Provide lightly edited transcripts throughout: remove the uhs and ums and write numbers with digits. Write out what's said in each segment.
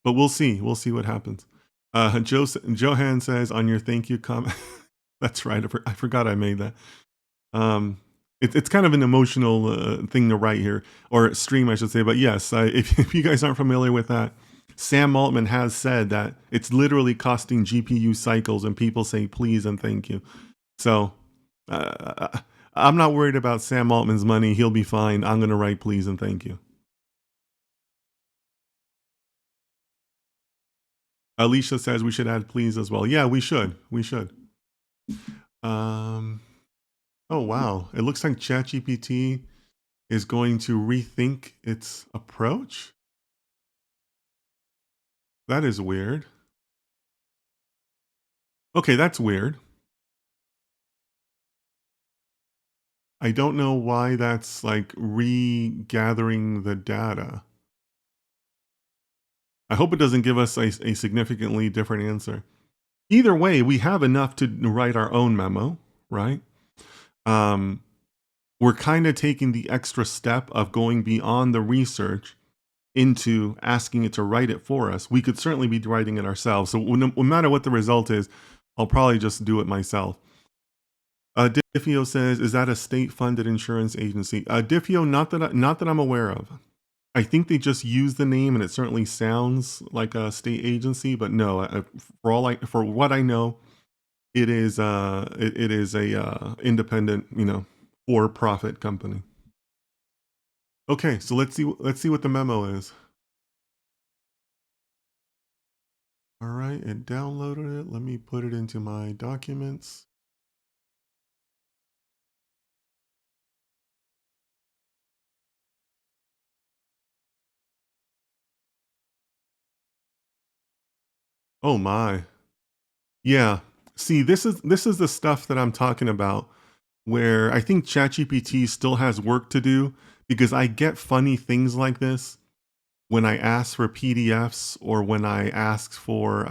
But we'll see. We'll see what happens. Johan says on your thank you comment. That's right. I forgot I made that. Um, it's kind of an emotional thing to write here, or stream, I should say. But yes, if you guys aren't familiar with that, Sam Altman has said that it's literally costing GPU cycles, and people say please and thank you. So I'm not worried about Sam Altman's money. He'll be fine. I'm going to write please and thank you. Alicia says we should add please as well. Yeah, we should. We should. Um, oh, wow. It looks like ChatGPT is going to rethink its approach. That is weird. Okay, that's weird. I don't know why that's like regathering the data. I hope it doesn't give us a significantly different answer. Either way, we have enough to write our own memo, right? We're kind of taking the extra step of going beyond the research into asking it to write it for us. We could certainly be writing it ourselves. So no matter what the result is, I'll probably just do it myself. Diffio says, "Is that a state-funded insurance agency?" Diffio, not that I'm aware of. I think they just use the name, and it certainly sounds like a state agency. But no, for what I know, it is it is a independent, for-profit company. Okay, so let's see what the memo is. All right, it downloaded it. Let me put it into my documents. Oh my. Yeah. See, this is the stuff that I'm talking about, where I think ChatGPT still has work to do, because I get funny things like this when I ask for PDFs or when I ask for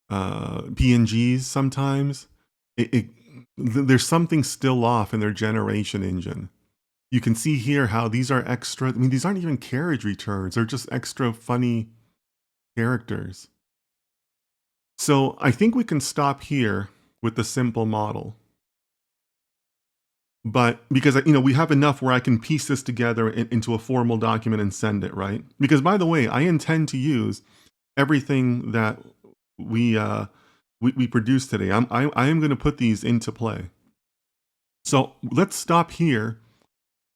PNGs. Sometimes there's something still off in their generation engine. You can see here how these are extra. I mean, these aren't even carriage returns. They're just extra funny characters. So I think we can stop here with the simple model. But because we have enough where I can piece this together into a formal document and send it, right? Because by the way, I intend to use everything that we produce today. I am going to put these into play. So let's stop here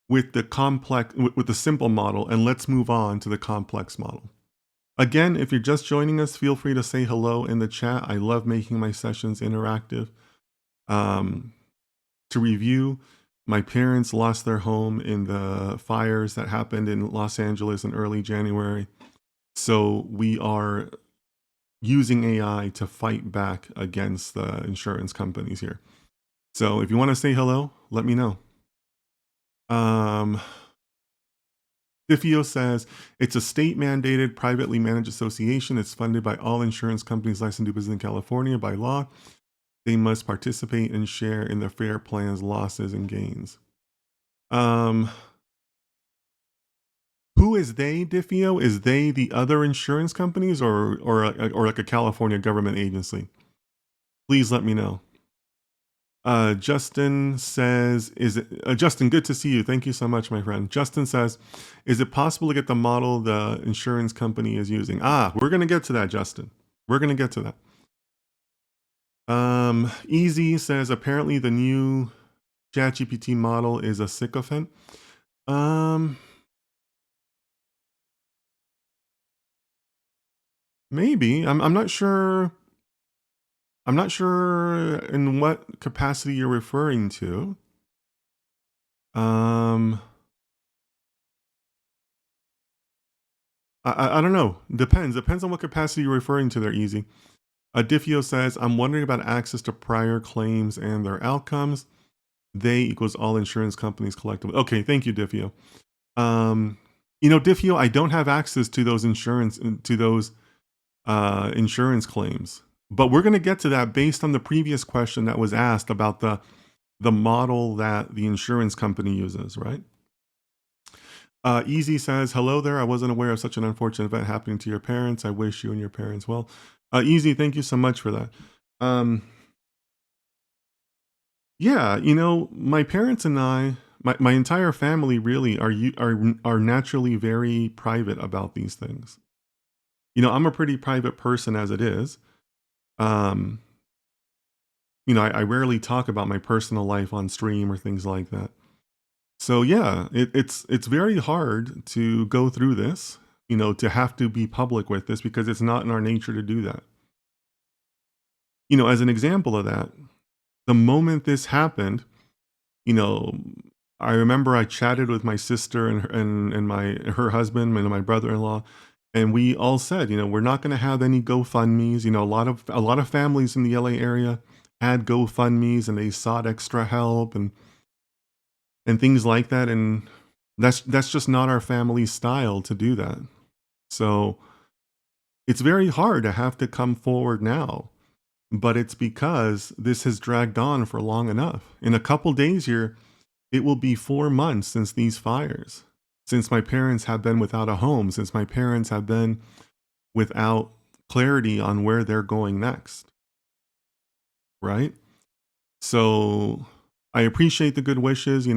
with the simple model, and let's move on to the complex model. Again, if you're just joining us, feel free to say hello in the chat. I love making my sessions interactive. To review, my parents lost their home in the fires that happened in Los Angeles in early January. So we are using AI to fight back against the insurance companies here. So if you want to say hello, let me know. Diffio says, it's a state-mandated, privately managed association. It's funded by all insurance companies licensed to do business in California by law. They must participate and share in the FAIR Plan's losses and gains. Who is they, Diffio? Is they the other insurance companies or like a California government agency? Please let me know. Justin says, Justin, good to see you. Thank you so much, my friend. Justin says, is it possible to get the model the insurance company is using? We're going to get to that, Justin. We're going to get to that. Easy says, apparently the new ChatGPT model is a sycophant. Maybe. I'm not sure. I'm not sure in what capacity you're referring to. I don't know. Depends on what capacity you're referring to there, Easy. Diffio says, I'm wondering about access to prior claims and their outcomes. They equals all insurance companies collectively. Okay, thank you, Diffio. Diffio, I don't have access to those insurance claims. But we're going to get to that based on the previous question that was asked about the model that the insurance company uses, right? Easy says, hello there. I wasn't aware of such an unfortunate event happening to your parents. I wish you and your parents well. Easy, thank you so much for that. Um, yeah, my parents and my entire family really are naturally very private about these things. I'm a pretty private person as it is. Um, I rarely talk about my personal life on stream or things like that. So yeah, it's very hard to go through this, to have to be public with this because it's not in our nature to do that. As an example of that, the moment this happened, you know, I remember I chatted with my sister and her husband and my brother-in-law, and we all said, we're not going to have any GoFundmes. A lot of families in the LA area had GoFundmes and they sought extra help and things like that, and that's just not our family style to do that. So it's very hard to have to come forward now, but it's because this has dragged on for long enough. In a couple days here, it will be 4 months since these fires, since my parents have been without a home, since my parents have been without clarity on where they're going next, right? So I appreciate the good wishes.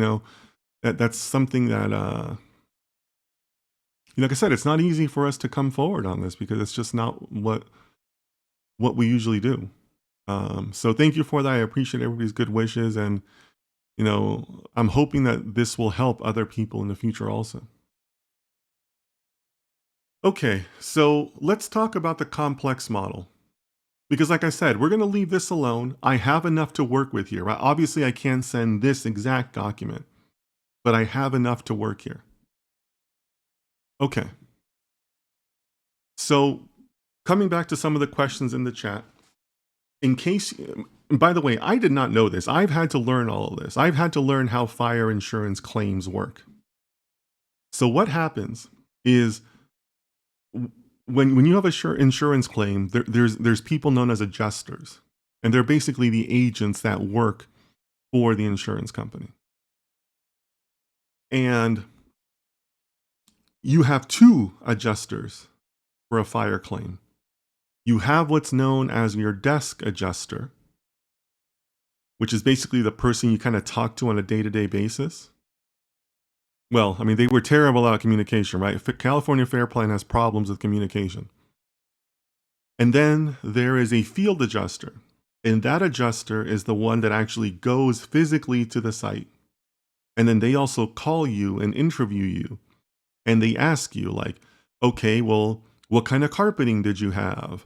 That's something that like I said, it's not easy for us to come forward on this because it's just not what we usually do. So thank you for that. I appreciate everybody's good wishes, and I'm hoping that this will help other people in the future also. Okay, so let's talk about the complex model. Because like I said, we're going to leave this alone. I have enough to work with here, right? Obviously, I can't send this exact document, but I have enough to work here. Okay. So coming back to some of the questions in the chat, in case, by the way, I did not know this. I've had to learn all of this. I've had to learn how fire insurance claims work. So what happens is when you have a insurance claim, there's people known as adjusters, and they're basically the agents that work for the insurance company. And you have two adjusters for a fire claim. You have what's known as your desk adjuster, which is basically the person you kind of talk to on a day-to-day basis. Well, I mean, they were terrible at communication, right? California Fair Plan has problems with communication. And then there is a field adjuster, and that adjuster is the one that actually goes physically to the site. And then they also call you and interview you, and they ask you like, okay, well, what kind of carpeting did you have?